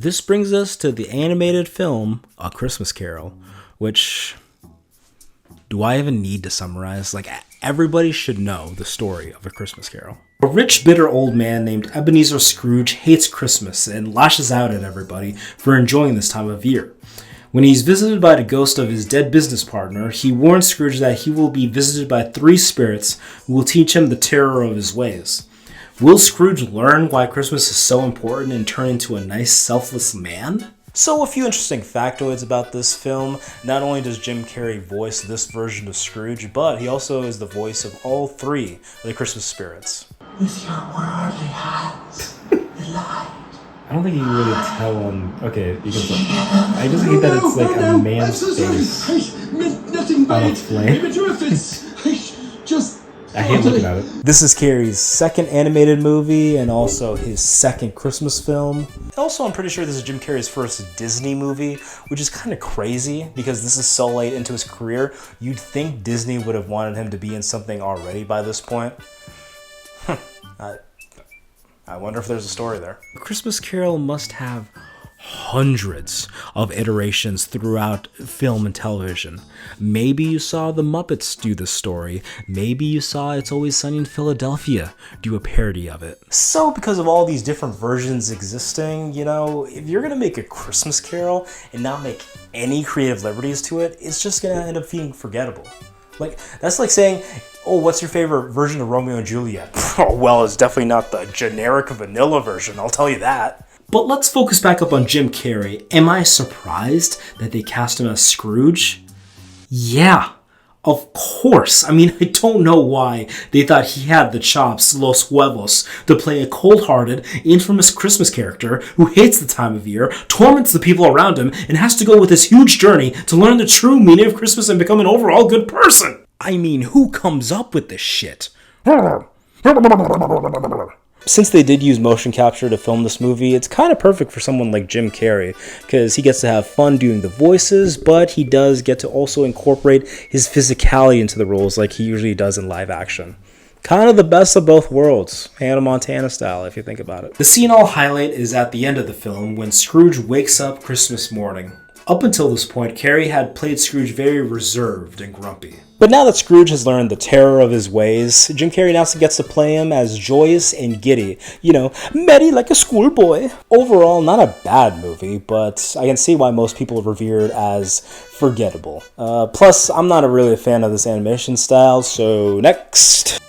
This brings us to the animated film A Christmas Carol, which, do I even need to summarize? Like, everybody should know the story of A Christmas Carol. A rich, bitter old man named Ebenezer Scrooge hates Christmas and lashes out at everybody for enjoying this time of year. When he's visited by the ghost of his dead business partner, he warns Scrooge that he will be visited by 3 spirits who will teach him the terror of his ways. Will Scrooge learn why Christmas is so important and turn into a nice, selfless man? So a few interesting factoids about this film. Not only does Jim Carrey voice this version of Scrooge, but he also is the voice of all 3 of the Christmas spirits. With your worldly hands, the light. I don't think you can really tell on... Okay, you can tell. I just hate that it's like a man's face on a flame. I hate looking at it. This is Carrey's second animated movie and also his second Christmas film. Also, I'm pretty sure this is Jim Carrey's first Disney movie, which is kind of crazy because this is so late into his career. You'd think Disney would have wanted him to be in something already by this point. I wonder if there's a story there. A Christmas Carol must have hundreds of iterations throughout film and television. Maybe you saw the Muppets do this story. Maybe you saw It's Always Sunny in Philadelphia do a parody of it. So because of all these different versions existing, you know, if you're gonna make a Christmas Carol and not make any creative liberties to it, it's just gonna end up being forgettable. Like, that's like saying, oh, what's your favorite version of Romeo and Juliet? Oh, well, it's definitely not the generic vanilla version, I'll tell you that. But let's focus back up on Jim Carrey. Am I surprised that they cast him as Scrooge? Yeah, of course. I mean, I don't know why they thought he had the chops, los huevos, to play a cold-hearted, infamous Christmas character who hates the time of year, torments the people around him, and has to go with this huge journey to learn the true meaning of Christmas and become an overall good person. I mean, who comes up with this shit? Since they did use motion capture to film this movie, it's kind of perfect for someone like Jim Carrey, because he gets to have fun doing the voices, but he does get to also incorporate his physicality into the roles like he usually does in live action. Kind of the best of both worlds, Hannah Montana style, if you think about it. The scene I'll highlight is at the end of the film, when Scrooge wakes up Christmas morning. Up until this point, Carrey had played Scrooge very reserved and grumpy. But now that Scrooge has learned the terror of his ways, Jim Carrey now gets to play him as joyous and giddy. You know, merry like a schoolboy. Overall, not a bad movie, but I can see why most people revere it as forgettable. Plus, I'm not really a fan of this animation style, so next.